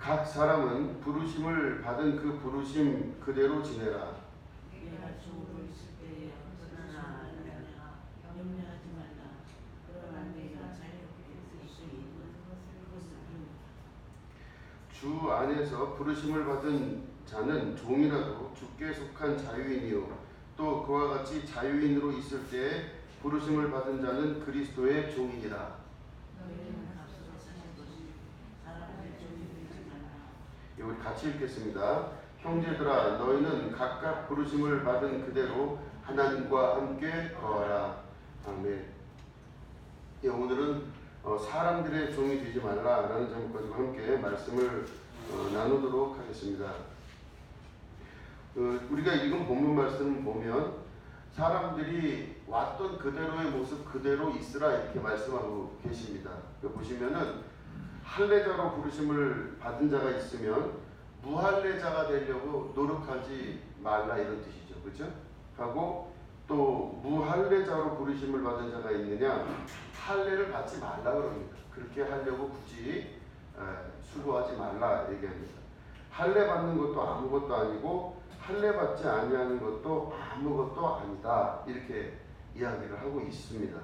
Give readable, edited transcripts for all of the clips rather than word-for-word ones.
각 사람은 부르심을 받은 그 부르심 그대로 지내라. 내가 중으로 있을 때에 벗어나나 염려하지 말라. 그러나 내가 자유롭게 쓸 수 있는 그것을 이루라. 주 안에서 부르심을 받은 자는 종이라도 주께 속한 자유인이요 또 그와 같이 자유인으로 있을 때에 부르심을 받은 자는 그리스도의 종이니라. 너희는 앞서서 사신 것이 사람의 종이 되지 말라. 우리 같이 읽겠습니다. 형제들아 너희는 각각 부르심을 받은 그대로 하나님과 함께 거하라. 아멘. 오늘은 사람들의 종이 되지 말라라는 제목 가지고 함께 말씀을 나누도록 하겠습니다. 우리가 읽은 본문 말씀을 보면 사람들이 왔던 그대로의 모습 그대로 있으라 이렇게 말씀하고 계십니다. 보시면은 할례자로 부르심을 받은 자가 있으면 무할례자가 되려고 노력하지 말라 이런 뜻이죠. 그렇죠? 하고 또 무할례자로 부르심을 받은 자가 있느냐 할례를 받지 말라 그럽니다. 그렇게 하려고 굳이 수고하지 말라 얘기합니다. 할례 받는 것도 아무것도 아니고 할례 받지 아니하는 것도 아무것도 아니다 이렇게 이야기를 하고 있습니다.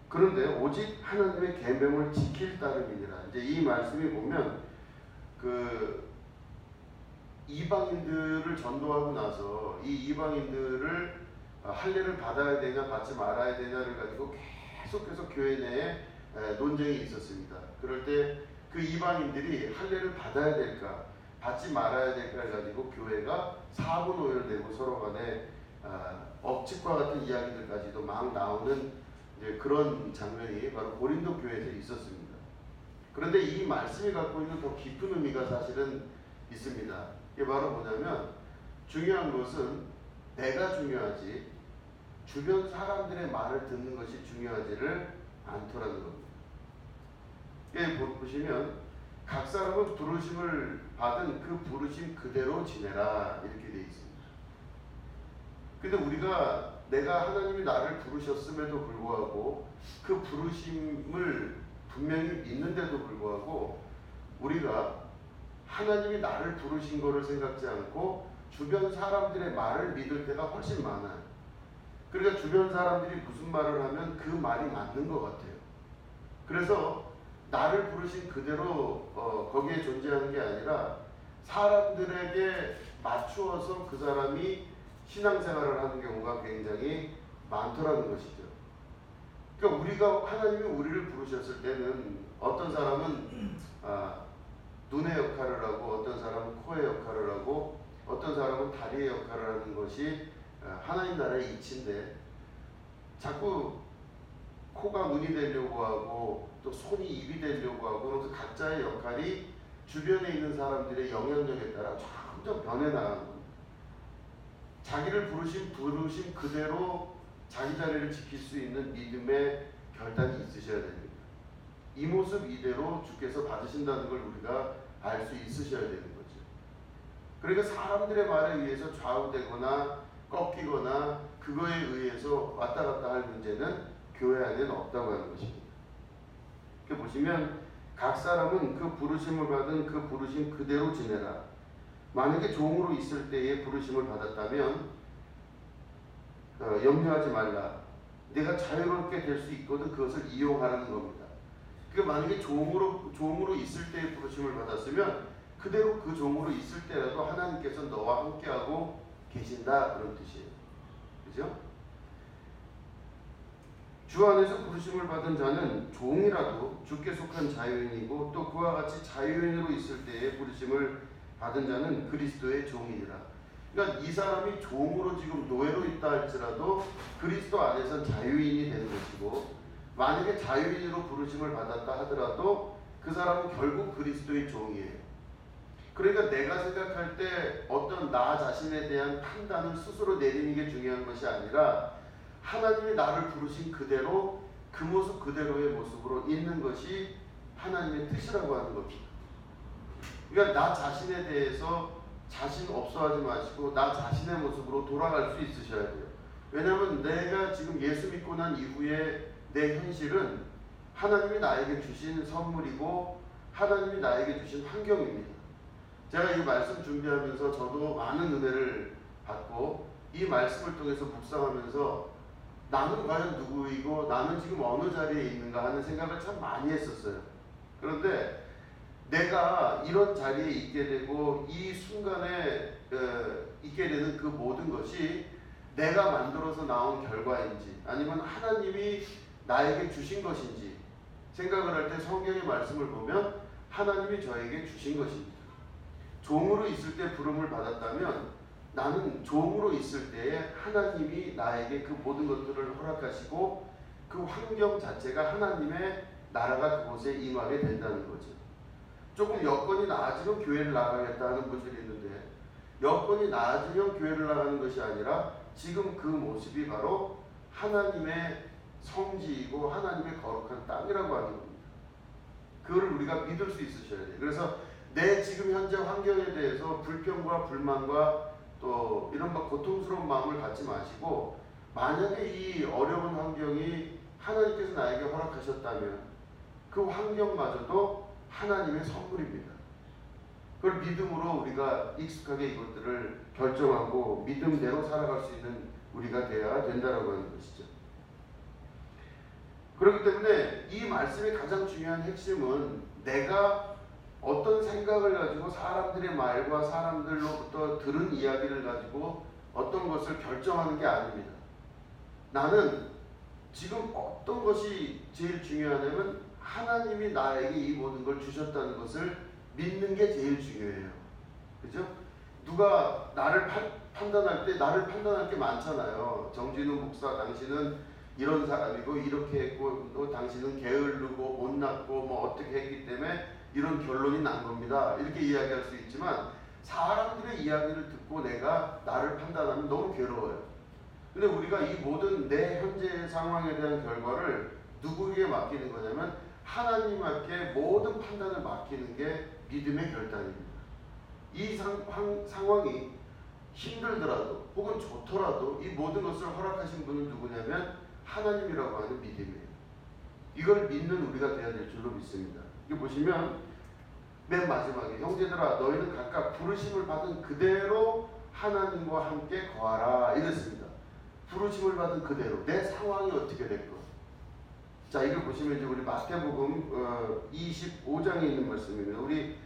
그런데 오직 하나님의 계명을 지킬 따름이니라. 이제 이 말씀이 보면 이방인들을 전도하고 나서 이 이방인들을 할례를 받아야 되냐 받지 말아야 되냐를 가지고 계속해서 교회 내에 논쟁이 있었습니다. 그럴 때 그 이방인들이 할례를 받아야 될까 받지 말아야 될까를 가지고 교회가 사분오열되고 서로 간에 억측과 같은 이야기들까지도 막 나오는 이제 그런 장면이 바로 고린도 교회에서 있었습니다. 그런데 이 말씀이 갖고 있는 더 깊은 의미가 사실은 있습니다. 이게 바로 뭐냐면 중요한 것은 내가 중요하지 주변 사람들의 말을 듣는 것이 중요하지를 않더라는 겁니다. 보시면 각 사람은 부르심을 받은 그 부르심 그대로 지내라 이렇게 되어 있습니다. 근데 우리가 내가 하나님이 나를 부르셨음에도 불구하고 그 부르심을 분명히 믿는데도 불구하고 우리가 하나님이 나를 부르신 거를 생각지 않고 주변 사람들의 말을 믿을 때가 훨씬 많아요. 그러니까 주변 사람들이 무슨 말을 하면 그 말이 맞는 것 같아요. 그래서 나를 부르신 그대로 거기에 존재하는 게 아니라 사람들에게 맞추어서 그 사람이 신앙생활을 하는 경우가 굉장히 많더라는 것이죠. 그러니까 우리가 하나님이 우리를 부르셨을 때는 어떤 사람은 눈의 역할을 하고 어떤 사람은 코의 역할을 하고 어떤 사람은 다리의 역할을 하는 것이 하나님 나라의 이치인데 자꾸 코가 눈이 되려고 하고 또 손이 입이 되려고 하고 그래서 각자의 역할이 주변에 있는 사람들의 영향력에 따라 점점 변해나가는 겁니다. 자기를 부르심 그대로 자기 자리를 지킬 수 있는 믿음의 결단이 있으셔야 됩니다. 이 모습 이대로 주께서 받으신다는 걸 우리가 알 수 있으셔야 되는 거죠. 그러니까 사람들의 말에 의해서 좌우되거나 꺾이거나 그거에 의해서 왔다 갔다 할 문제는 교회 안에는 없다고 하는 것입니다. 이렇게 보시면 각 사람은 그 부르심을 받은 그 부르심 그대로 지내라. 만약에 종으로 있을 때에 부르심을 받았다면 염려하지 말라. 내가 자유롭게 될 수 있거든 그것을 이용하라는 겁니다. 그러니까 만약에 종으로 있을 때에 부르심을 받았으면 그대로 그 종으로 있을 때라도 하나님께서 너와 함께하고 계신다 그런 뜻이에요. 그죠? 주 안에서 부르심을 받은 자는 종이라도 주께 속한 자유인이고 또 그와 같이 자유인으로 있을 때에 부르심을 받은 자는 그리스도의 종이니라. 그러니까 이 사람이 종으로 지금 노예로 있다 할지라도 그리스도 안에서는 자유인이 되는 것이고 만약에 자유인으로 부르심을 받았다 하더라도 그 사람은 결국 그리스도의 종이에요. 그러니까 내가 생각할 때 어떤 나 자신에 대한 판단을 스스로 내리는 게 중요한 것이 아니라 하나님이 나를 부르신 그대로 그 모습 그대로의 모습으로 있는 것이 하나님의 뜻이라고 하는 겁니다. 그러니까 나 자신에 대해서 자신 없어하지 마시고 나 자신의 모습으로 돌아갈 수 있으셔야 돼요. 왜냐하면 내가 지금 예수 믿고 난 이후에 내 현실은 하나님이 나에게 주신 선물이고 하나님이 나에게 주신 환경입니다. 제가 이 말씀 준비하면서 저도 많은 은혜를 받고 이 말씀을 통해서 묵상하면서 나는 과연 누구이고 나는 지금 어느 자리에 있는가 하는 생각을 참 많이 했었어요. 그런데 내가 이런 자리에 있게 되고 이 순간에 있게 되는 그 모든 것이 내가 만들어서 나온 결과인지 아니면 하나님이 나에게 주신 것인지 생각을 할 때 성경의 말씀을 보면 하나님이 저에게 주신 것입니다. 종으로 있을 때 부름을 받았다면 나는 종으로 있을 때에 하나님이 나에게 그 모든 것들을 허락하시고 그 환경 자체가 하나님의 나라가 그곳에 임하게 된다는 거죠. 조금 여건이 나아지면 교회를 나가겠다는 분들이 있는데 여건이 나아지면 교회를 나가는 것이 아니라 지금 그 모습이 바로 하나님의 성지이고 하나님의 거룩한 땅이라고 하는 겁니다. 그거를 우리가 믿을 수 있으셔야 돼요. 그래서 내 지금 현재 환경에 대해서 불평과 불만과 또 이런 막 고통스러운 마음을 갖지 마시고 만약에 이 어려운 환경이 하나님께서 나에게 허락하셨다면 그 환경마저도 하나님의 선물입니다. 그걸 믿음으로 우리가 익숙하게 이것들을 결정하고 믿음대로 살아갈 수 있는 우리가 되어야 된다라고 하는 것이죠. 그렇기 때문에 이 말씀의 가장 중요한 핵심은 내가 어떤 생각을 가지고 사람들의 말과 사람들로부터 들은 이야기를 가지고 어떤 것을 결정하는 게 아닙니다. 나는 지금 어떤 것이 제일 중요하냐면 하나님이 나에게 이 모든 걸 주셨다는 것을 믿는 게 제일 중요해요. 그죠? 누가 나를 판단할 때 나를 판단할 게 많잖아요. 정진우 목사 당신은 이런 사람이고 이렇게 했고 또 당신은 게으르고 못났고 뭐 어떻게 했기 때문에 이런 결론이 난 겁니다. 이렇게 이야기할 수 있지만 사람들의 이야기를 듣고 내가 나를 판단하면 너무 괴로워요. 근데 우리가 이 모든 내 현재의 상황에 대한 결과를 누구에게 맡기는 거냐면 하나님께 모든 판단을 맡기는 게 믿음의 결단입니다. 이 상황이 힘들더라도 혹은 좋더라도 이 모든 것을 허락하신 분은 누구냐면 하나님이라고 하는 믿음이에요. 이걸 믿는 우리가 되어야 될 줄로 믿습니다. 이게 보시면 맨 마지막에 형제들아 너희는 각각 부르심을 받은 그대로 하나님과 함께 거하라 이랬습니다. 부르심을 받은 그대로 내 상황이 어떻게 될까? 자, 이걸 보시면 이제 우리 마태복음 25장에 있는 말씀입니다. 우리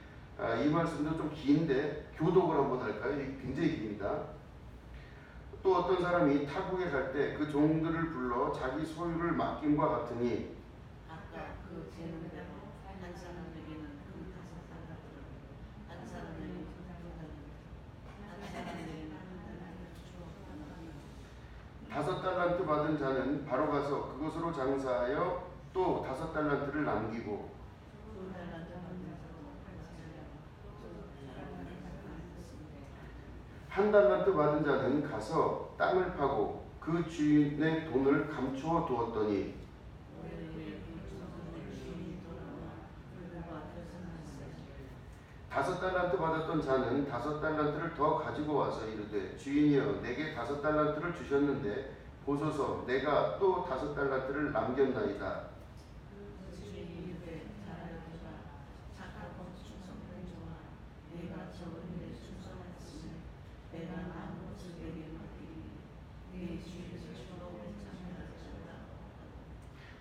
이 말씀도 좀 긴데 교독을 한번 할까요? 이게 굉장히 깁니다. 또 어떤 사람이 타국에 갈 때 그 종들을 불러 자기 소유를 맡김과 같으니 아까 그 제문대로 한 사람에게는 금 5달란트, 한 사람에게는 금 2달란트, 한 사람에게는 금 5달란트 받은 자는 바로 가서 그곳으로 장사하여 또 5달란트를 남기고 2달란트 받은 자도 1달란트 받은 자는 가서 땅을 파고 그 주인의 돈을 감추어 두었더니 5달란트 받았던 자는 5달란트를 더 가지고 와서 이르되 주인이여 내게 5달란트를 주셨는데 보소서 내가 또 5달란트를 남겼나이다. 주인이 이르되 잘하였도다 착하고 충성된 종아 내가 적은 일에 충성하였으니 내가 남은 것을 내게 맡기니 네 주인의 주로 참여하였다.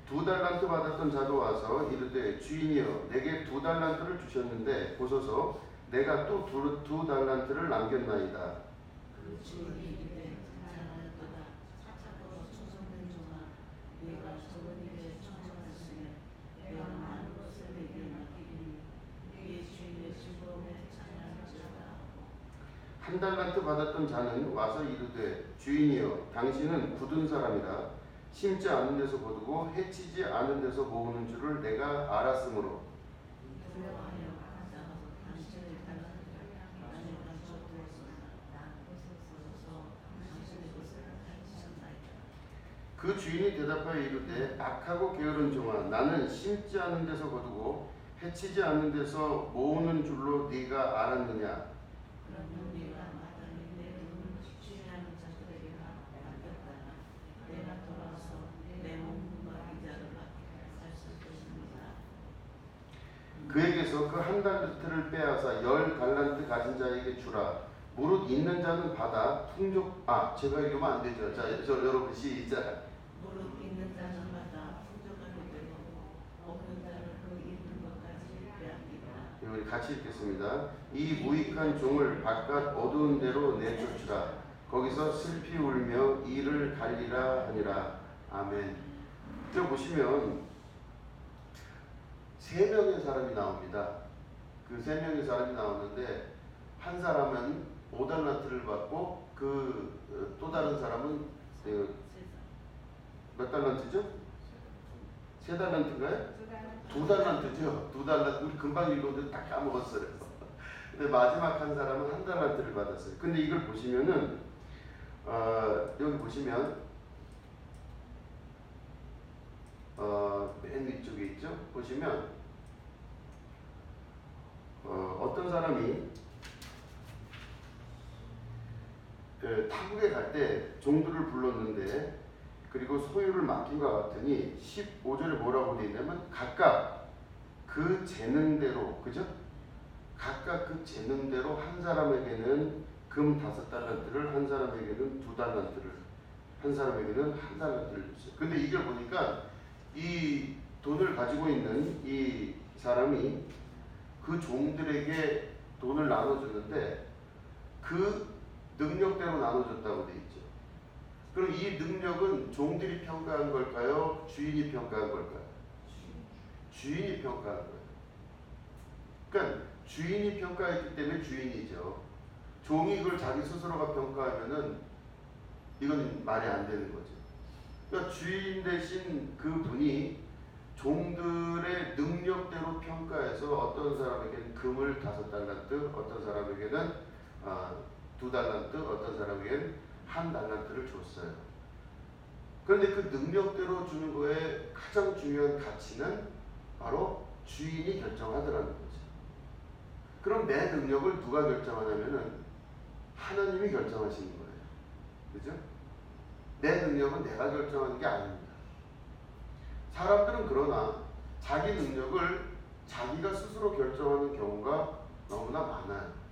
2달란트 받았던 자도 와서 이르되 주인이여 내게 2달란트를 주셨는데 보소서 내가 또 2달란트를 남겼나이다. 그 주인이 이르되 잘하였도다 착하고 충성된 종아 내가 적은 일에 충성하였으니 내가 많은 것을 내게 맡기니 네 주인의 즐거움에 참여하였다. 1달란트 받았던 자는 와서 이르되 주인이여 당신은 굳은 사람이라 심지 않은 데서 거두고 해치지 않은 데서 모으는 줄을 내가 알았으므로 두려워하여 나가서 당신의 달란트를 나에게 주었으나 보소서 당신의 것을 가지셨나이다. 그 주인이 대답하여 이르되 악하고 게으른 종아 나는 심지 않은 데서 거두고 해치지 않는 데서 모으는 줄로 네가 알았느냐. 그러면 네가 마땅히 내 돈을 취하는 자들에게 맡겼다가 내가 돌아와서 내 원금과 이자를 받게 할 것입니다. 그에게서 그 한 달란트를 빼앗아 10달란트 가진 자에게 주라. 무릇 있는 자는 받아 풍족. 제가 읽으면 안 되죠. 자, 여러분 시작. 무릇 있는 자는 마다 풍족하게 되고 없는 자는 그 있는 것까지 빼앗기라. 우리 같이 읽겠습니다. 이 무익한 종을 바깥 어두운 데로 내쫓으라. 거기서 슬피 울며 이를 갈리라 하니라. 아멘. 여기 보시면 세 명의 사람이 나옵니다. 그 세 명의 사람이 나오는데 한 사람은 5달란트를 받고 또 다른 사람은 몇 달란트죠? 3달란트인가요? 2달란트죠. 2달란트. 우리 금방 읽었는데 다 까먹었어요. 근데 마지막 한 사람은 1달란트를 받았어요. 근데 이걸 보시면은 여기 보시면 맨 위쪽에 있죠. 보시면 어떤 사람이 타국에 갈 때 종들을 불렀는데 그리고 소유를 맡긴 것 같으니 15절에 뭐라고 되어 있냐면 각각 그 재능대로, 그죠? 각각 그 재능대로 한 사람에게는 금 5달란트를, 한 사람에게는 2달란트를, 한 사람에게는 1달란트를 줬어요. 근데 이걸 보니까 이 돈을 가지고 있는 이 사람이 그 종들에게 돈을 나눠줬는데 그 능력대로 나눠줬다고 돼 있죠. 그럼 이 능력은 종들이 평가한 걸까요? 주인이 평가한 걸까요? 주인이 평가한 거예요. 그러니까 주인이 평가했기 때문에 주인이죠. 종이 이걸 자기 스스로가 평가하면은 이건 말이 안 되는 거죠. 그러니까 주인 대신 그 분이 종들의 능력대로 평가해서 어떤 사람에게는 금을 5달란트, 어떤 사람에게는 2달란트, 어떤 사람에게는 1달란트를 줬어요. 그런데 그 능력대로 주는 거에 가장 중요한 가치는 바로 주인이 결정하더라는 거죠. 그럼 내 능력을 누가 결정하냐면은 하나님이 결정하시는 거예요. 그죠? 내 능력은 내가 결정하는 게 아닙니다. 사람들은 그러나 자기 능력을 자기가 스스로 결정하는 경우가 너무나 많아요.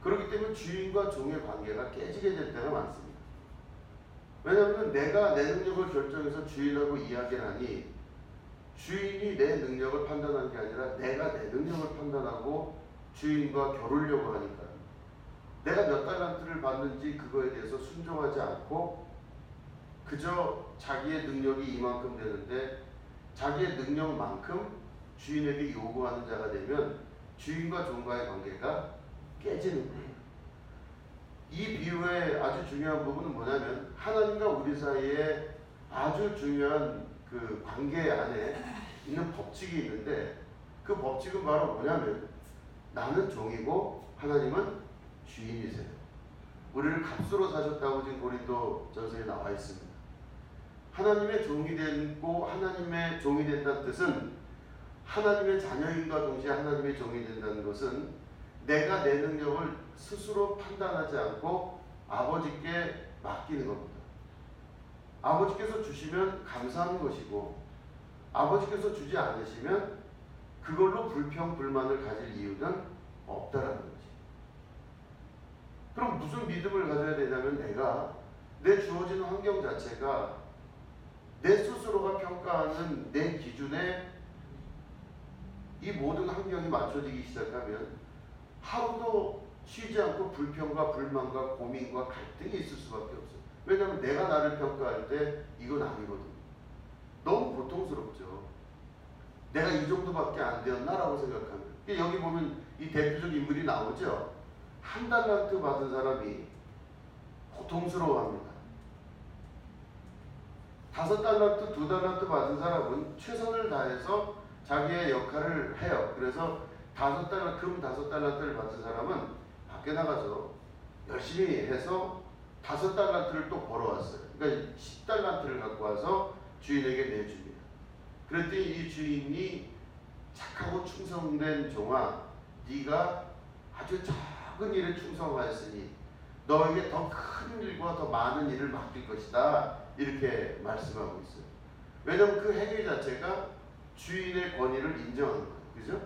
그렇기 때문에 주인과 종의 관계가 깨지게 될 때가 많습니다. 왜냐하면 내가 내 능력을 결정해서 주인하고 이야기를 하니 주인이 내 능력을 판단하는 게 아니라 내가 내 능력을 판단하고 주인과 겨루려고 하니까 내가 몇 달란트를 받는지 그거에 대해서 순종하지 않고 그저 자기의 능력이 이만큼 되는데 자기의 능력만큼 주인에게 요구하는 자가 되면 주인과 종과의 관계가 깨지는 거예요. 이 비유의 아주 중요한 부분은 뭐냐면 하나님과 우리 사이에 아주 중요한 그 관계 안에 있는 법칙이 있는데 그 법칙은 바로 뭐냐면 나는 종이고 하나님은 주인이세요. 우리를 값으로 사셨다고 지금 고린도전서에 나와 있습니다. 하나님의 종이 되고 하나님의 종이 된다는 뜻은 하나님의 자녀인과 동시에 하나님의 종이 된다는 것은 내가 내 능력을 스스로 판단하지 않고 아버지께 맡기는 겁니다. 아버지께서 주시면 감사하는 것이고 아버지께서 주지 않으시면 그걸로 불평, 불만을 가질 이유는 없다라는 거지. 그럼 무슨 믿음을 가져야 되냐면 내가 내 주어진 환경 자체가 내 스스로가 평가하는 내 기준에 이 모든 환경이 맞춰지기 시작하면 하루도 쉬지 않고 불평과 불만과 고민과 갈등이 있을 수밖에 없어요. 왜냐하면 내가 나를 평가할 때 이건 아니거든. 너무 고통스럽죠. 내가 이 정도밖에 안 되었나라고 생각하면. 여기 보면 이 대표적 인물이 나오죠. 1달란트 받은 사람이 고통스러워합니다. 5달란트, 2달란트 받은 사람은 최선을 다해서 자기의 역할을 해요. 그래서 금 5달란트를 받은 사람은 밖에 나가서 열심히 해서 5달란트를 또 벌어왔어요. 그러니까 10달란트를 갖고 와서 주인에게 내줍니다. 그랬더니 이 주인이 착하고 충성된 종아, 네가 아주 작은 일에 충성하였으니 너에게 더 큰 일과 더 많은 일을 맡길 것이다. 이렇게 말씀하고 있어요. 왜냐하면 그 행위 자체가 주인의 권위를 인정하는 거예요. 그죠?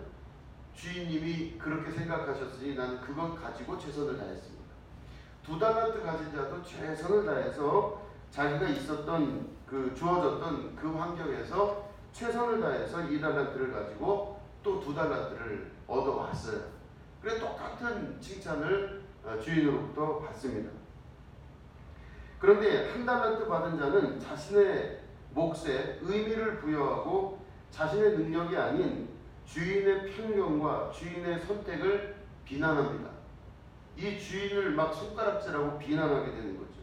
주인님이 그렇게 생각하셨으니 나는 그것 가지고 최선을 다했습니다. 2달란트 가진 자도 최선을 다해서 자기가 있었던 그 주어졌던 그 환경에서 최선을 다해서 2달란트를 가지고 또 2달란트를 얻어왔어요. 그래 똑같은 칭찬을 주인으로부터 받습니다. 그런데 1달란트 받은 자는 자신의 몫에 의미를 부여하고 자신의 능력이 아닌 주인의 편견과 주인의 선택을 비난합니다. 이 주인을 막 손가락질하고 비난하게 되는 거죠.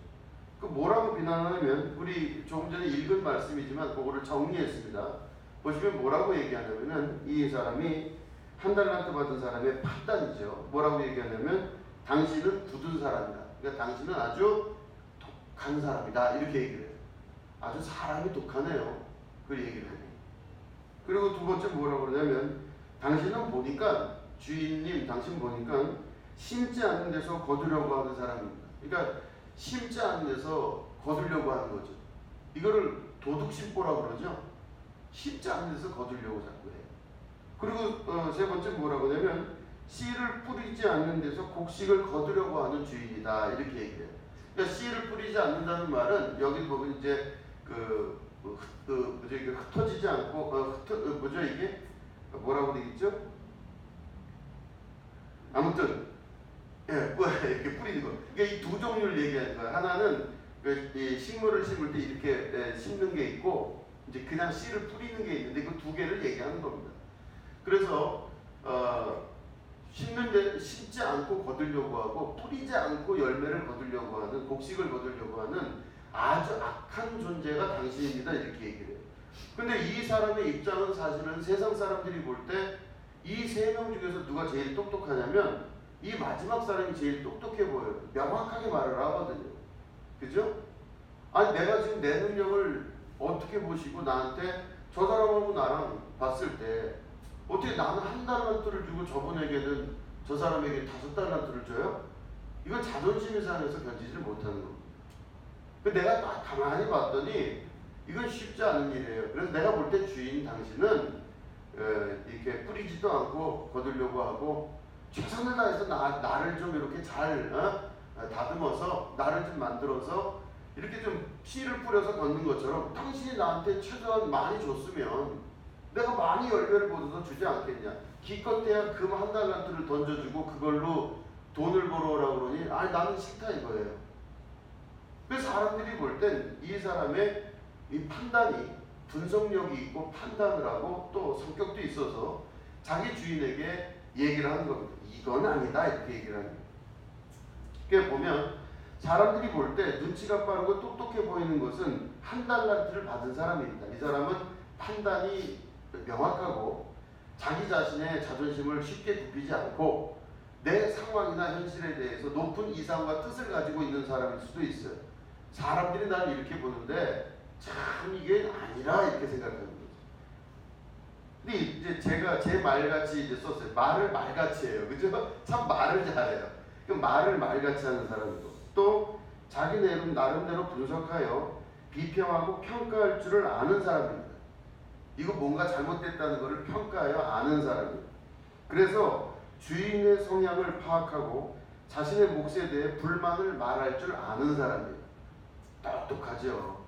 그 뭐라고 비난하냐면 우리 조금 전에 읽은 말씀이지만 그거를 정리했습니다. 보시면 뭐라고 얘기하냐면은 이 사람이 1달란트 받은 사람의 판단이죠. 뭐라고 얘기하냐면 당신은 굳은 사람이다. 그러니까 당신은 아주 독한 사람이다. 이렇게 얘기를 해요. 아주 사람이 독하네요. 그 얘기를 해요. 그리고 두 번째 뭐라고 그러냐면 당신은 보니까 주인님 당신 보니까 심지 않은 데서 거두려고 하는 사람입니다. 그러니까 심지 않은 데서 거두려고 하는 거죠. 이거를 도둑심보라고 그러죠. 심지 않은 데서 거두려고 자꾸 해요. 그리고 세 번째 뭐라고 하냐면 씨를 뿌리지 않는 데서 곡식을 거두려고 하는 주인이다. 이렇게 얘기해요. 그러니까 씨를 뿌리지 않는다는 말은 여기 보면 이제 이게 흩어지지 않고 뭐죠 이게 뭐라고 되겠죠? 아무튼 이렇게 뿌리는 거. 그러니까 이 두 종류를 얘기하는 거야. 하나는 이 식물을 심을 때 이렇게 심는 게 있고 이제 그냥 씨를 뿌리는 게 있는데 그 두 개를 얘기하는 겁니다. 그래서 심는데 심지 않고 거두려고 하고 뿌리지 않고 열매를 거두려고 하는 곡식을 거두려고 하는 아주 악한 존재가 당신입니다. 이렇게 얘기를 해요. 근데 이 사람의 입장은 사실은 세상 사람들이 볼 때 이 세 명 중에서 누가 제일 똑똑하냐면 이 마지막 사람이 제일 똑똑해 보여요. 명확하게 말을 하거든요. 그죠? 아니 내가 지금 내 능력을 어떻게 보시고 나한테 저 사람하고 나랑 봤을 때 어떻게 나는 1달란트를 주고 저분에게는 저 사람에게 5달란트를 줘요? 이건 자존심이 상해서 견디지를 못하는 겁니다. 내가 딱 가만히 봤더니 이건 쉽지 않은 일이에요. 그래서 내가 볼 때 주인 당신은 이렇게 뿌리지도 않고 거두려고 하고 최선을 다해서 나를 좀 이렇게 잘 다듬어서 나를 좀 만들어서 이렇게 좀 씨를 뿌려서 걷는 것처럼 당신이 나한테 최소한 많이 줬으면 내가 많이 열매를 보여서 주지 않겠냐. 기껏해야 금 1달란트를 던져주고 그걸로 돈을 벌어오라고 그러니 아니 나는 싫다 이거예요. 그래서 사람들이 볼 땐 이 사람의 이 판단이 분석력이 있고 판단을 하고 또 성격도 있어서 자기 주인에게 얘기를 하는 겁니다. 이건 아니다 이렇게 얘기를 하는 거예요. 그러니까 보면 사람들이 볼 때 눈치가 빠르고 똑똑해 보이는 것은 1달란트를 받은 사람입니다. 이 사람은 판단이 명확하고 자기 자신의 자존심을 쉽게 굽히지 않고 내 상황이나 현실에 대해서 높은 이상과 뜻을 가지고 있는 사람일 수도 있어요. 사람들이 날 이렇게 보는데 참 이게 아니라 이렇게 생각하는 거죠. 근데 이제 제가 제 말같이 이제 썼어요. 말을 말같이 해요. 그죠? 참 말을 잘해요. 말을 말같이 하는 사람이고 또 자기 나름대로 분석하여 비평하고 평가할 줄을 아는 사람입니다. 이거 뭔가 잘못됐다는 것을 평가하여 아는 사람이에요. 그래서 주인의 성향을 파악하고 자신의 몫에 대해 불만을 말할 줄 아는 사람이에요. 똑똑하죠.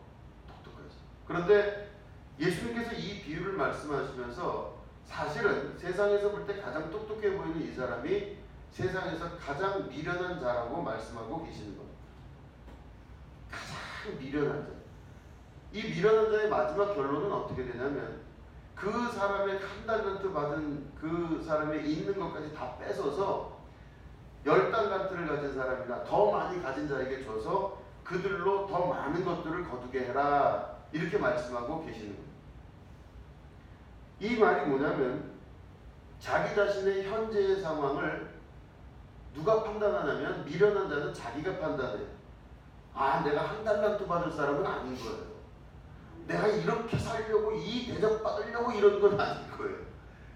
똑똑하죠. 그런데 예수님께서 이 비유를 말씀하시면서 사실은 세상에서 볼 때 가장 똑똑해 보이는 이 사람이 세상에서 가장 미련한 자라고 말씀하고 계시는 겁니다. 가장 미련한 자. 이 미련한 자의 마지막 결론은 어떻게 되냐면 그 사람의 1달란트 받은 그 사람의 있는 것까지 다 뺏어서 10달란트를 가진 사람이나 더 많이 가진 자에게 줘서 그들로 더 많은 것들을 거두게 해라 이렇게 말씀하고 계시는 겁니다. 이 말이 뭐냐면 자기 자신의 현재의 상황을 누가 판단하냐면 미련한 자는 자기가 판단해요. 아 내가 1달란트 받을 사람은 아닌 거예요. 내가 이렇게 살려고 이 대접 받으려고 이런 건 아닐 거예요.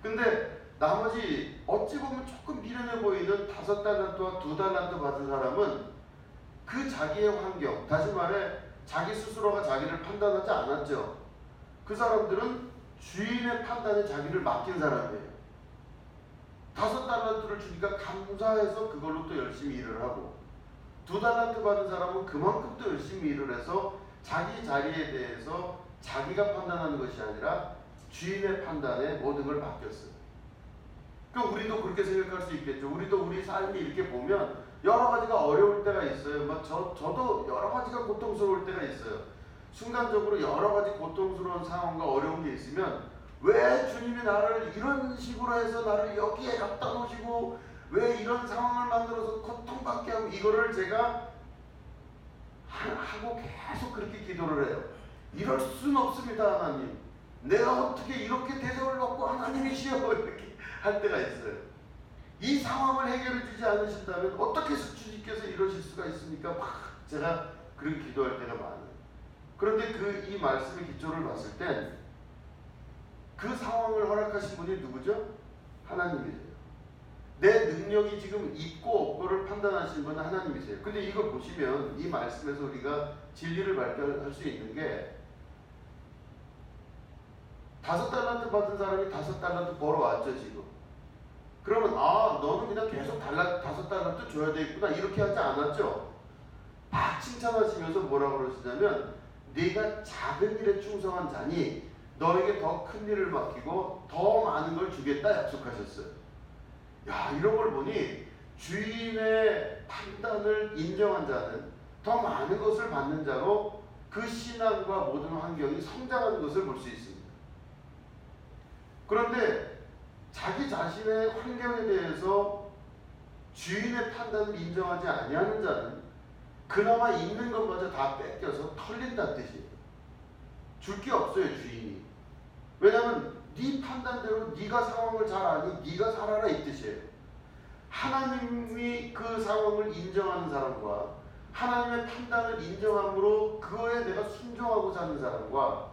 근데 나머지 어찌 보면 조금 미련해 보이는 5달란트와 2달란트 받은 사람은 그 자기의 환경, 다시 말해 자기 스스로가 자기를 판단하지 않았죠. 그 사람들은 주인의 판단에 자기를 맡긴 사람이에요. 5달란트를 주니까 감사해서 그걸로 또 열심히 일을 하고, 2달란트 받은 사람은 그만큼 또 열심히 일을 해서 자기 자리에 대해서 자기가 판단하는 것이 아니라 주인의 판단에 모든 걸 맡겼어요. 그럼 우리도 그렇게 생각할 수 있겠죠. 우리도 우리 삶이 이렇게 보면 여러 가지가 어려울 때가 있어요. 저도 여러 가지가 고통스러울 때가 있어요. 순간적으로 여러 가지 고통스러운 상황과 어려운 게 있으면 왜 주님이 나를 이런 식으로 해서 나를 여기에 갖다 놓으시고 왜 이런 상황을 만들어서 고통받게 하고, 이거를 제가 하고 계속 그렇게 기도를 해요. 이럴 수는 없습니다, 하나님. 내가 어떻게 이렇게 대접을 받고 하나님이시여 이렇게 할 때가 있어요. 이 상황을 해결해 주지 않으신다면 어떻게 주님께서 이러실 수가 있습니까? 막 제가 그렇게 기도할 때가 많아요. 그런데 이 말씀의 기초를 봤을 땐 그 상황을 허락하신 분이 누구죠? 하나님이세요. 내 능력이 지금 있고 없고를 판단하시는 분은 하나님이세요. 근데 이걸 보시면 이 말씀에서 우리가 진리를 발견할 수 있는 게, 5달란트 받은 사람이 5달란트 벌어왔죠 지금. 그러면 너는 그냥 계속 5달란트 줘야 되겠구나 이렇게 하지 않았죠. 막 칭찬하시면서 뭐라고 그러시냐면, 네가 작은 일에 충성한 자니 너에게 더 큰 일을 맡기고 더 많은 걸 주겠다 약속하셨어요. 야, 이런 걸 보니 주인의 판단을 인정한 자는 더 많은 것을 받는 자로 그 신앙과 모든 환경이 성장하는 것을 볼 수 있습니다. 그런데 자기 자신의 환경에 대해서 주인의 판단을 인정하지 아니하는 자는 그나마 있는 것마저 다 뺏겨서 털린다는 뜻이에요. 줄 게 없어요, 주인이. 왜냐하면 네 판단대로 네가 상황을 잘 아니 네가 살아라 이 뜻이에요. 하나님이 그 상황을 인정하는 사람과 하나님의 판단을 인정함으로 그거에 내가 순종하고 사는 사람과,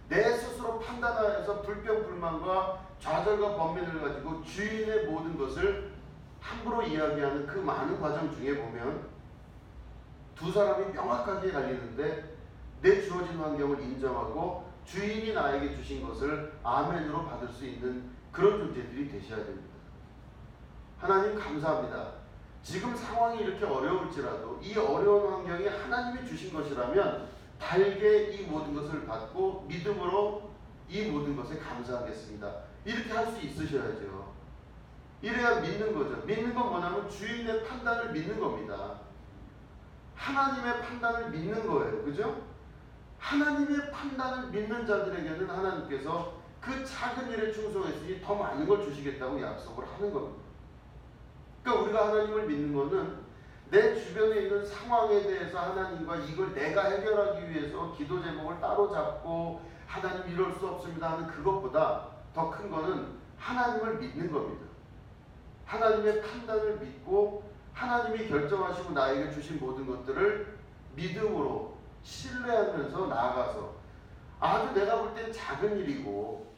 내 스스로 판단하여서 불평불만과 좌절과 번민을 가지고 주인의 모든 것을 함부로 이야기하는 그 많은 과정 중에 보면 두 사람이 명확하게 갈리는데, 내 주어진 환경을 인정하고 주인이 나에게 주신 것을 아멘으로 받을 수 있는 그런 존재들이 되셔야 됩니다. 하나님 감사합니다. 지금 상황이 이렇게 어려울지라도 이 어려운 환경이 하나님이 주신 것이라면 달게 이 모든 것을 받고 믿음으로 이 모든 것에 감사하겠습니다. 이렇게 할 수 있으셔야죠. 이래야 믿는 거죠. 믿는 건 뭐냐면 주인의 판단을 믿는 겁니다. 하나님의 판단을 믿는 거예요. 그죠? 하나님의 판단을 믿는 자들에게는 하나님께서 그 작은 일에 충성했으니 더 많은 걸 주시겠다고 약속을 하는 겁니다. 그러니까 우리가 하나님을 믿는 것은 내 주변에 있는 상황에 대해서 하나님과 이걸 내가 해결하기 위해서 기도 제목을 따로 잡고 하나님 이럴 수 없습니다 하는 그것보다 더 큰 거는 하나님을 믿는 겁니다. 하나님의 판단을 믿고 하나님이 결정하시고 나에게 주신 모든 것들을 믿음으로 신뢰하면서 나아가서, 아주 내가 볼 땐 작은 일이고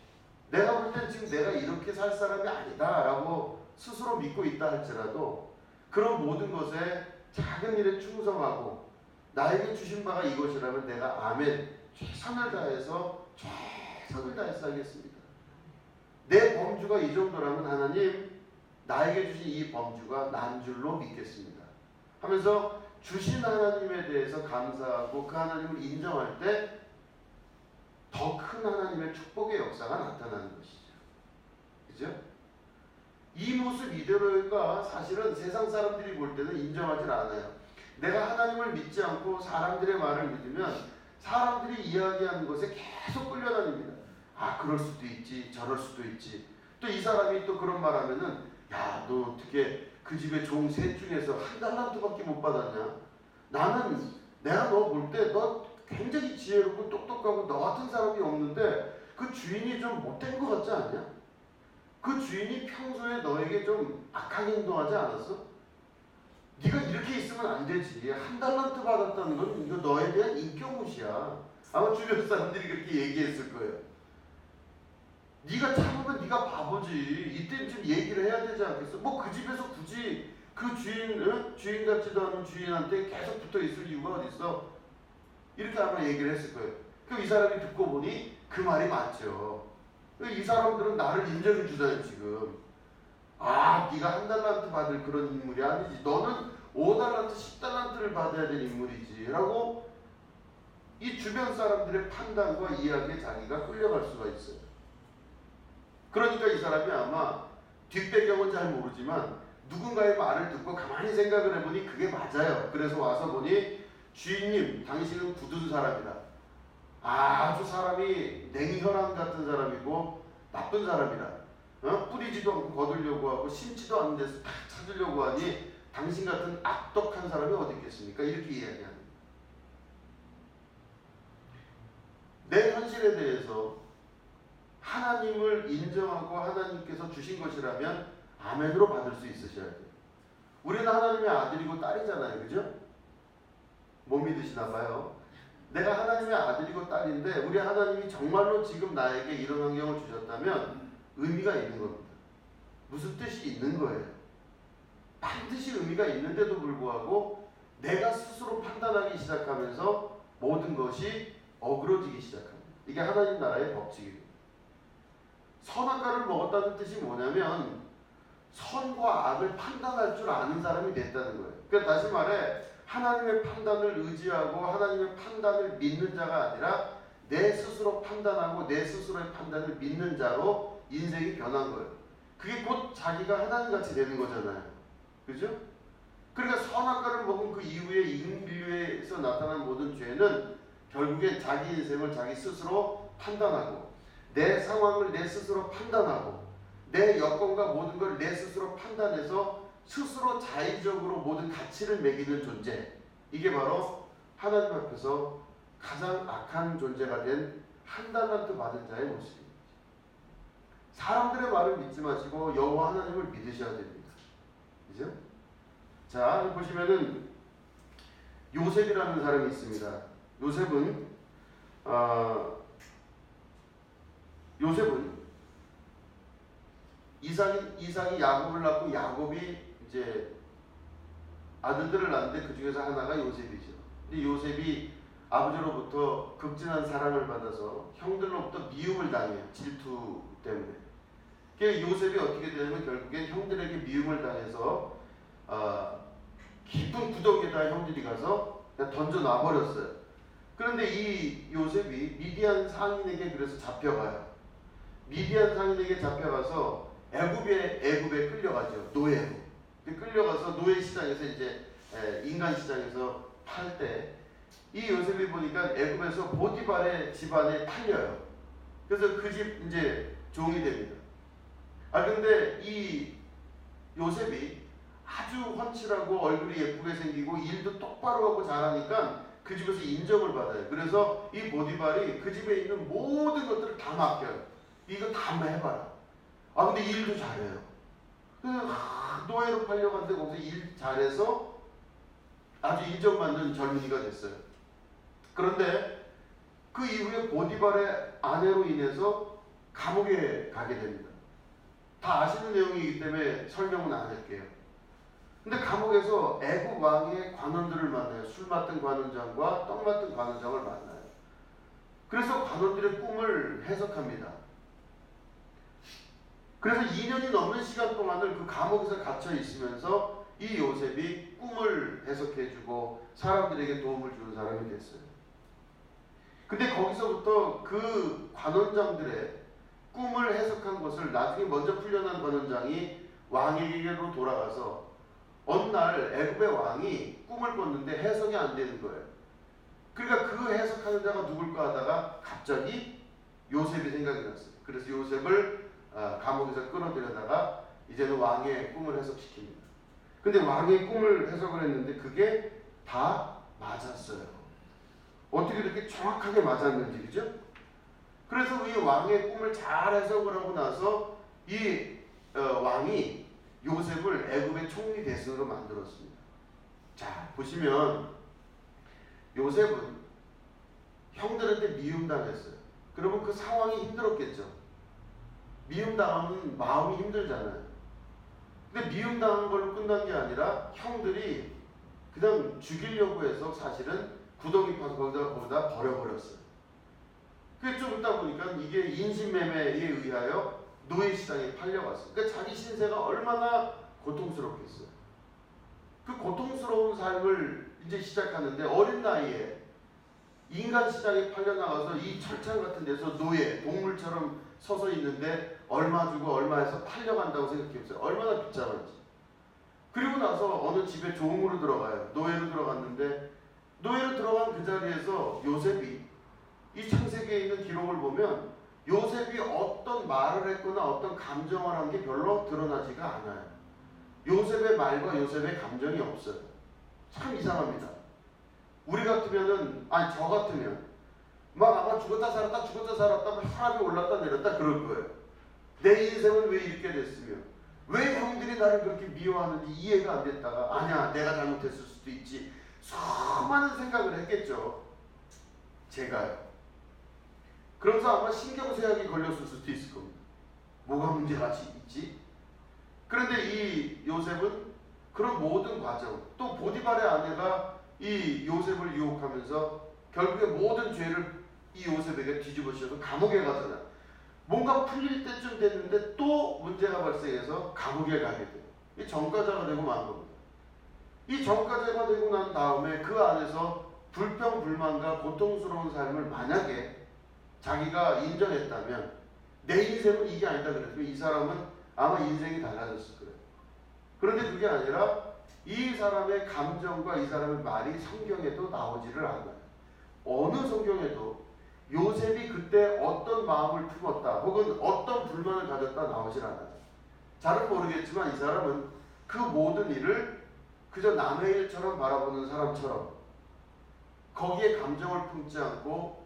내가 볼 땐 지금 내가 이렇게 살 사람이 아니다 라고 스스로 믿고 있다 할지라도 그런 모든 것에 작은 일에 충성하고 나에게 주신 바가 이것이라면 내가 아멘 최선을 다해서 하겠습니다. 내 범주가 이 정도라면 하나님 나에게 주신 이 범주가 난 줄로 믿겠습니다 하면서 주신 하나님에 대해서 감사하고 그 하나님을 인정할 때 더 큰 하나님의 축복의 역사가 나타나는 것이죠. 그죠? 이 모습 이대로가 사실은 세상 사람들이 볼 때는 인정하지 않아요. 내가 하나님을 믿지 않고 사람들의 말을 믿으면 사람들이 이야기하는 것에 계속 끌려다닙니다. 그럴 수도 있지, 저럴 수도 있지. 또 이 사람이 또 그런 말 하면은, 야, 너 어떻게 그 집에 종 셋 중에서 1달란트밖에 못 받았냐? 나는 내가 너 볼 때 너 굉장히 지혜롭고 똑똑하고 너 같은 사람이 없는데 그 주인이 좀 못된 것 같지 않냐? 그 주인이 평소에 너에게 좀 악하게 행동하지 않았어? 네가 이렇게 있으면 안 되지. 1달란트 받았다는 건 이거 너에 대한 인격무시야. 아마 주변 사람들이 그렇게 얘기했을 거예요. 네가 참으면 네가 바보지. 이때는 좀 얘기를 해야 되지 않겠어? 뭐 그 집에서 굳이 그 주인 같지도 않은 주인한테 계속 붙어 있을 이유가 어디 있어? 이렇게 아마 얘기를 했을 거예요. 그럼 이 사람이 듣고 보니 그 말이 맞죠. 이 사람들은 나를 인정해 주잖아요 지금. 아, 네가 1달란트 받을 그런 인물이 아니지. 너는 5달란트, 10달란트를 받아야 될 인물이지. 라고 이 주변 사람들의 판단과 이야기에 자기가 끌려갈 수가 있어요. 그러니까 이 사람이 아마 뒷배경은 잘 모르지만 누군가의 말을 듣고 가만히 생각을 해보니 그게 맞아요. 그래서 와서 보니 주인님, 당신은 굳은 사람이다. 아주 사람이 냉혈한 같은 사람이고 나쁜 사람이다. 뿌리지도 않고 거두려고 하고 심지도 않은 데서 딱 찾으려고 하니 당신 같은 악독한 사람이 어디 있겠습니까? 이렇게 이야기합니다. 내 현실에 대해서 하나님을 인정하고 하나님께서 주신 것이라면 아멘으로 받을 수 있으셔야 돼요. 우리는 하나님의 아들이고 딸이잖아요. 그죠? 못 믿으시나 봐요. 내가 하나님의 아들이고 딸인데 우리 하나님이 정말로 지금 나에게 이런 환경을 주셨다면 의미가 있는 겁니다. 무슨 뜻이 있는 거예요. 반드시 의미가 있는데도 불구하고 내가 스스로 판단하기 시작하면서 모든 것이 어그러지기 시작합니다. 이게 하나님 나라의 법칙입니다. 선악과를 먹었다는 뜻이 뭐냐면 선과 악을 판단할 줄 아는 사람이 됐다는 거예요. 그러니까 다시 말해 하나님의 판단을 의지하고 하나님의 판단을 믿는 자가 아니라 내 스스로 판단하고 내 스스로의 판단을 믿는 자로 인생이 변한 거예요. 그게 곧 자기가 하나님같이 되는 거잖아요. 그죠? 그러니까 선악과를 먹은 그 이후에 인류에서 나타난 모든 죄는 결국엔 자기 인생을 자기 스스로 판단하고 내 상황을 내 스스로 판단하고 내 여건과 모든 걸 내 스스로 판단해서 스스로 자의적으로 모든 가치를 매기는 존재. 이게 바로 하나님 앞에서 가장 악한 존재가 된 1달란트 받은 자의 모습입니다. 사람들의 말을 믿지 마시고 여호와 하나님을 믿으셔야 됩니다. 그죠? 자, 보시면은 요셉이라는 사람이 있습니다. 요셉은 이삭이 야곱을 낳고 야곱이 이제 아들들을 낳는데 그 중에서 하나가 요셉이죠. 근데 요셉이 아버지로부터 극진한 사랑을 받아서 형들로부터 미움을 당해요. 질투 때문에. 그러니까 요셉이 어떻게 되냐면 결국엔 형들에게 미움을 당해서 깊은 구덩이에다 형들이 가서 그냥 던져놔버렸어요. 그런데 이 요셉이 미디안 상인에게 그래서 잡혀가요. 미디안 상인에게 잡혀가서 애굽에 끌려가죠. 노예로. 끌려가서 노예 시장에서 이제 인간 시장에서 팔 때 이 요셉이 보니까 애굽에서 보디발의 집안에 팔려요. 그래서 그 집 이제 종이 됩니다. 근데 이 요셉이 아주 훤칠하고 얼굴이 예쁘게 생기고 일도 똑바로 하고 잘하니까 그 집에서 인정을 받아요. 그래서 이 보디발이 그 집에 있는 모든 것들을 다 맡겨요. 이거 다 한번 해봐라. 근데 일도 잘해요. 그래서 노예로 팔려갔는데 거기서 일 잘해서 아주 인정받는 젊은이가 됐어요. 그런데 그 이후에 보디발의 아내로 인해서 감옥에 가게 됩니다. 다 아시는 내용이기 때문에 설명은 안 할게요. 근데 감옥에서 애굽 왕의 관원들을 만나요. 술 맡은 관원장과 떡 맡은 관원장을 만나요. 그래서 관원들의 꿈을 해석합니다. 그래서 2년이 넘는 시간 동안을 그 감옥에서 갇혀 있으면서 이 요셉이 꿈을 해석해주고 사람들에게 도움을 주는 사람이 됐어요. 근데 거기서부터 그 관원장들의 꿈을 해석한 것을 나중에 먼저 풀려난 관원장이 왕에게로 돌아가서 어느 날 애굽의 왕이 꿈을 꿨는데 해석이 안 되는 거예요. 그러니까 그 해석하는 자가 누굴까 하다가 갑자기 요셉이 생각이 났어요. 그래서 요셉을 감옥에서 끌어들여다가 이제는 왕의 꿈을 해석시킵니다. 근데 왕의 꿈을 해석을 했는데 그게 다 맞았어요. 어떻게 이렇게 정확하게 맞았는지, 그죠? 그래서 이 왕의 꿈을 잘 해석을 하고 나서 이 왕이 요셉을 애굽의 총리 대신으로 만들었습니다. 자, 보시면 요셉은 형들한테 미움당했어요. 그러면 그 상황이 힘들었겠죠. 미움당하면 마음이 힘들잖아요. 근데 미움당한 걸로 끝난 게 아니라 형들이 그냥 죽이려고 해서 사실은 구덩이 파서 거기다 버려버렸어요. 그게 좀 있다 보니까 이게 인신매매에 의하여 노예 시장에 팔려갔어요. 그러니까 자기 신세가 얼마나 고통스럽겠어요. 그 고통스러운 삶을 이제 시작하는데 어린 나이에 인간 시장에 팔려나가서 이 철창 같은 데서 노예, 동물처럼 서서 있는데 얼마 주고 얼마 해서 팔려간다고 생각해보세요. 얼마나 비참한지. 그리고 나서 어느 집에 종으로 들어가요. 노예로 들어갔는데 노예로 들어간 그 자리에서 요셉이 이 창세기에 있는 기록을 보면 요셉이 어떤 말을 했거나 어떤 감정을 한 게 별로 드러나지가 않아요. 요셉의 말과 요셉의 감정이 없어요. 참 이상합니다. 우리 같으면은, 아니 저 같으면 막 아마 죽었다 살았다 막 혈압이 올랐다 내렸다 그럴 거예요. 내 인생은 왜 이렇게 됐으며 왜 형들이 나를 그렇게 미워하는지 이해가 안 됐다가 아니야 내가 잘못했을 수도 있지 수많은 생각을 했겠죠. 제가요. 그러면서 아마 신경쇠약이 걸렸을 수도 있을 겁니다. 뭐가 문제가 있지? 그런데 이 요셉은 그런 모든 과정, 또 보디발의 아내가 이 요셉을 유혹하면서 결국에 모든 죄를 이 요셉에게 뒤집어 씌워서 감옥에 가잖아요. 뭔가 풀릴 때쯤 됐는데 또 문제가 발생해서 감옥에 가게 돼요. 이 전과자가 되고 만 겁니다. 이 전과자가 되고 난 다음에 그 안에서 불평불만과 고통스러운 삶을 만약에 자기가 인정했다면 내 인생은 이게 아니다 그랬으면 이 사람은 아마 인생이 달라졌을 거예요. 그런데 그게 아니라 이 사람의 감정과 이 사람의 말이 성경에도 나오지를 않아요. 어느 성경에도 요셉이 그때 어떤 마음을 품었다 혹은 어떤 불만을 가졌다 나오질 않아요. 잘은 모르겠지만 이 사람은 그 모든 일을 그저 남의 일처럼 바라보는 사람처럼 거기에 감정을 품지 않고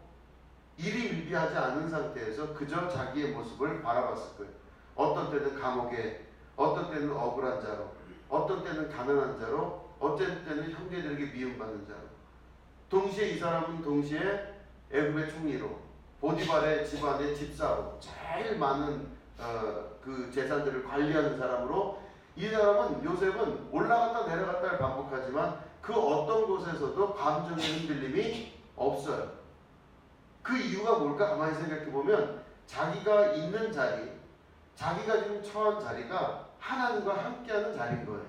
일희일비하지 않은 상태에서 그저 자기의 모습을 바라봤을 거예요. 어떤 때는 감옥에, 어떤 때는 억울한 자로, 어떤 때는 가난한 자로, 어떤 때는 형제들에게 미움받는 자로. 동시에 이 사람은 동시에 애굽의 총리로, 보디발의 집안의 집사로, 제일 많은 그 재산들을 관리하는 사람으로 이 사람은 요셉은 올라갔다 내려갔다를 반복하지만 그 어떤 곳에서도 감정의 흔들림이 없어요. 그 이유가 뭘까 가만히 생각해보면 자기가 있는 자리, 자기가 지금 처한 자리가 하나님과 함께하는 자리인 거예요.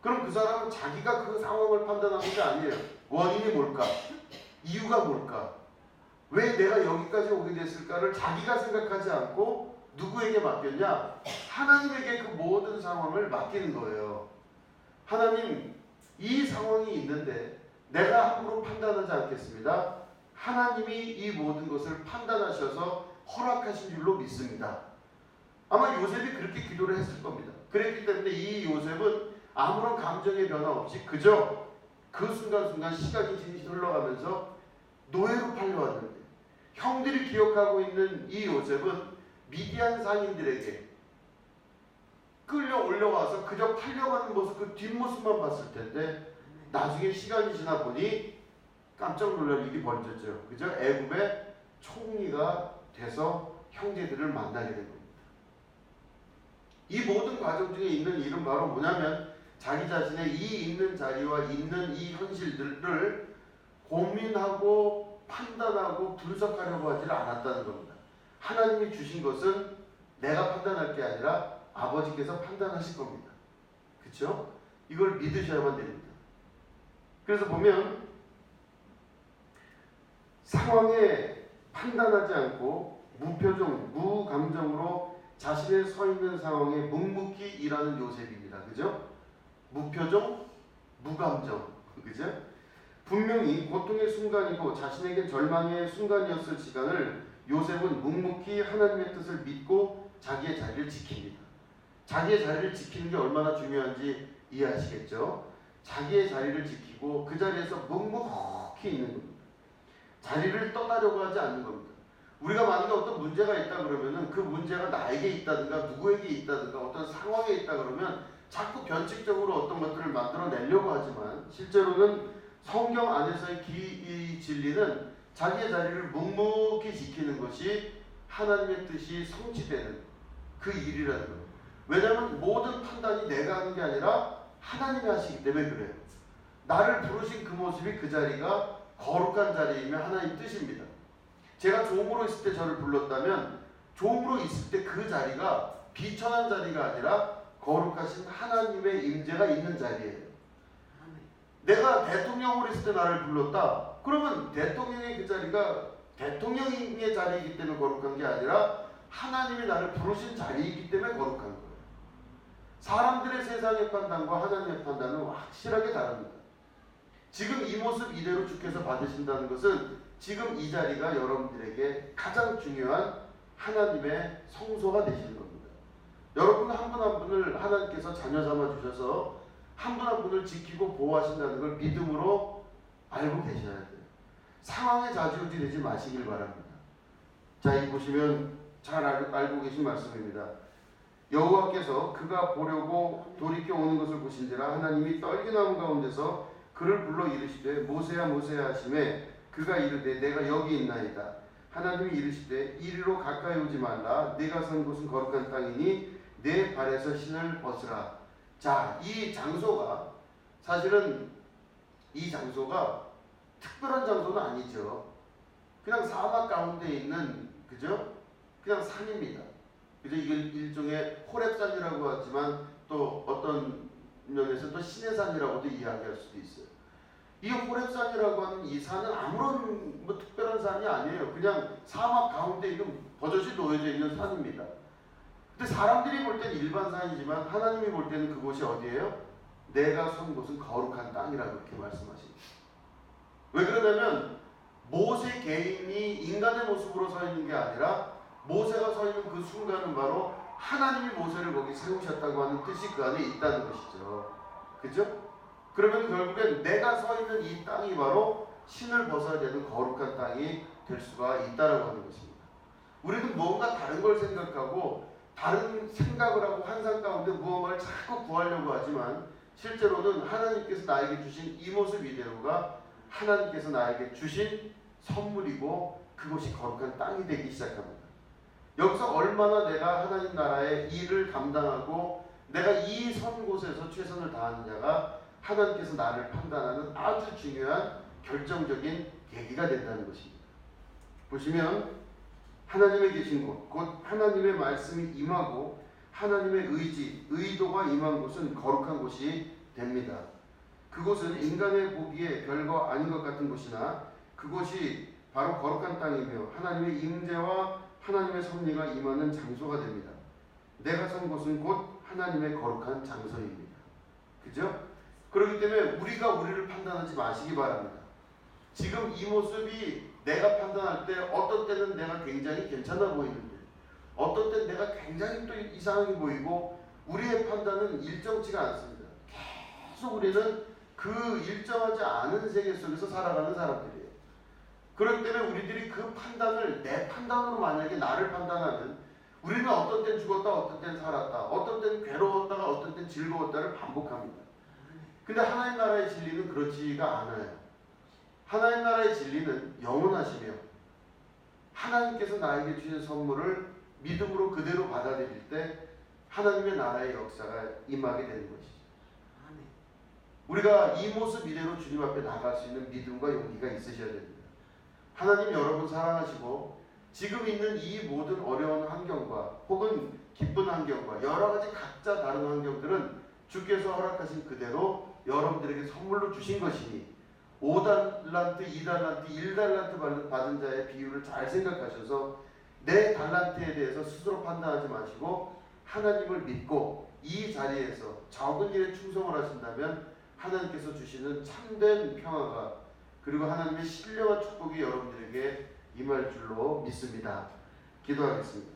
그럼 그 사람은 자기가 그 상황을 판단하는 게 아니에요. 원인이 뭘까? 이유가 뭘까? 왜 내가 여기까지 오게 됐을까를 자기가 생각하지 않고 누구에게 맡겼냐? 하나님에게 그 모든 상황을 맡기는 거예요. 하나님, 이 상황이 있는데 내가 함부로 판단하지 않겠습니다. 하나님이 이 모든 것을 판단하셔서 허락하신 줄로 믿습니다. 아마 요셉이 그렇게 기도를 했을 겁니다. 그랬기 때문에 이 요셉은 아무런 감정의 변화 없이 그저 그 순간순간 시간이 흘러가면서 노예로 팔려왔는데 형들이 기억하고 있는 이 요셉은 미디안 상인들에게 끌려 올려와서 그저 팔려가는 모습, 그 뒷모습만 봤을 텐데 나중에 시간이 지나 보니 깜짝 놀랄 일이 벌어졌죠. 그저 애굽의 총리가 돼서 형제들을 만나게 된 겁니다. 이 모든 과정 중에 있는 일은 바로 뭐냐면 자기 자신의 이 있는 자리와 있는 이 현실들을 고민하고 판단하고 분석하려고 하지 않았다는 겁니다. 하나님이 주신 것은 내가 판단할 게 아니라 아버지께서 판단하실 겁니다. 그렇죠? 이걸 믿으셔야만 됩니다. 그래서 보면 상황에 판단하지 않고 무표정, 무감정으로 자신의 서 있는 상황에 묵묵히 일하는 요셉입니다. 그죠? 무표정, 무감정. 그죠? 분명히 고통의 순간이고 자신에게 절망의 순간이었을 시간을 요셉은 묵묵히 하나님의 뜻을 믿고 자기의 자리를 지킵니다. 자기의 자리를 지키는 게 얼마나 중요한지 이해하시겠죠? 자기의 자리를 지키고 그 자리에서 묵묵히 있는 겁니다. 자리를 떠나려고 하지 않는 겁니다. 우리가 만약에 어떤 문제가 있다 그러면은 그 문제가 나에게 있다든가 누구에게 있다든가 어떤 상황에 있다 그러면 자꾸 변칙적으로 어떤 것들을 만들어내려고 하지만 실제로는 성경 안에서의 이 진리는 자기의 자리를 묵묵히 지키는 것이 하나님의 뜻이 성취되는 그 일이라는 거예요. 왜냐하면 모든 판단이 내가 하는 게 아니라 하나님이 하시기 때문에 그래요. 나를 부르신 그 모습이 그 자리가 거룩한 자리이며 하나님 뜻입니다. 제가 종으로 있을 때 저를 불렀다면 종으로 있을 때 그 자리가 비천한 자리가 아니라 거룩하신 하나님의 임재가 있는 자리예요. 내가 대통령으로 있을 때 나를 불렀다. 그러면 대통령의 그 자리가 대통령의 자리이기 때문에 거룩한 게 아니라 하나님이 나를 부르신 자리이기 때문에 거룩한 거예요. 사람들의 세상의 판단과 하나님의 판단은 확실하게 다릅니다. 지금 이 모습 이대로 주께서 받으신다는 것은 지금 이 자리가 여러분들에게 가장 중요한 하나님의 성소가 되시는 겁니다. 여러분 한 분 한 분을 하나님께서 자녀 삼아 주셔서 한 분 한 분을 지키고 보호하신다는 걸 믿음으로 알고 계셔야 돼요. 상황에 좌지우지 되지 마시길 바랍니다. 자, 이 보시면 잘 알고 계신 말씀입니다. 여호와께서 그가 보려고 돌이켜 오는 것을 보신지라 하나님이 떨기나무 가운데서 그를 불러 이르시되 모세야 모세야 하시매 그가 이르되 내가 여기 있나이다. 하나님이 이르시되 이리로 가까이 오지 말라. 네가 선 곳은 거룩한 땅이니 내 발에서 신을 벗으라. 자, 이 장소가 사실은 이 장소가 특별한 장소는 아니죠. 그냥 사막 가운데 있는 그죠? 그냥 산입니다. 그죠? 이걸 일종의 호렙산이라고 하지만 또 어떤 면에서 또 신의 산이라고도 이야기할 수도 있어요. 이 호렙산이라고 하는 이 산은 아무런 뭐 특별한 산이 아니에요. 그냥 사막 가운데 있는 버젓이 놓여져 있는 산입니다. 근데 사람들이 볼 때는 일반 산이지만 하나님이 볼 때는 그곳이 어디예요? 내가 선 곳은 거룩한 땅이라고 이렇게 말씀하십니다. 왜 그러냐면 모세 개인이 인간의 모습으로 서 있는 게 아니라 모세가 서 있는 그 순간은 바로 하나님이 모세를 거기 세우셨다고 하는 뜻이 그 안에 있다는 것이죠. 그죠? 그러면 결국엔 내가 서 있는 이 땅이 바로 신을 벗어야 되는 거룩한 땅이 될 수가 있다라고 하는 것입니다. 우리는 뭔가 다른 걸 생각하고 다른 생각을 하고 환상 가운데 무언가를 자꾸 구하려고 하지만 실제로는 하나님께서 나에게 주신 이 모습 이대로가 하나님께서 나에게 주신 선물이고 그것이 거룩한 땅이 되기 시작합니다. 여기서 얼마나 내가 하나님 나라의 일을 감당하고 내가 이 선 곳에서 최선을 다하느냐가 하나님께서 나를 판단하는 아주 중요한 결정적인 계기가 된다는 것입니다. 보시면 하나님의 계신 곳, 곧 하나님의 말씀이 임하고 하나님의 의지, 의도가 임한 곳은 거룩한 곳이 됩니다. 그곳은 인간의 보기에 별거 아닌 것 같은 곳이나 그곳이 바로 거룩한 땅이며 하나님의 임재와 하나님의 섭리가 임하는 장소가 됩니다. 내가 선 곳은 곧 하나님의 거룩한 장소입니다. 그죠? 그렇기 때문에 우리가 우리를 판단하지 마시기 바랍니다. 지금 이 모습이 내가 판단할 때 어떤 때는 내가 굉장히 괜찮아 보이는데 어떤 때는 내가 굉장히 또 이상하게 보이고 우리의 판단은 일정치가 않습니다. 계속 우리는 그 일정하지 않은 세계 속에서 살아가는 사람들이에요. 그렇기 때문에 우리들이 그 판단을 내 판단으로 만약에 나를 판단하면 우리는 어떤 땐 죽었다 어떤 땐 살았다 어떤 땐 괴로웠다가 어떤 땐 즐거웠다를 반복합니다. 근데 하나님 나라의 진리는 그렇지가 않아요. 하나님 나라의 진리는 영원하시며 하나님께서 나에게 주신 선물을 믿음으로 그대로 받아들일 때 하나님의 나라의 역사가 임하게 되는 것이죠. 우리가 이 모습 이대로 주님 앞에 나갈 수 있는 믿음과 용기가 있으셔야 됩니다. 하나님 여러분 사랑하시고 지금 있는 이 모든 어려운 환경과 혹은 기쁜 환경과 여러 가지 각자 다른 환경들은 주께서 허락하신 그대로 여러분들에게 선물로 주신 것이니 5달란트, 2달란트, 1달란트 받은 자의 비율을 잘 생각하셔서 내 달란트에 대해서 스스로 판단하지 마시고 하나님을 믿고 이 자리에서 적은 일에 충성을 하신다면 하나님께서 주시는 참된 평화가 그리고 하나님의 신령한 축복이 여러분들에게 임할 줄로 믿습니다. 기도하겠습니다.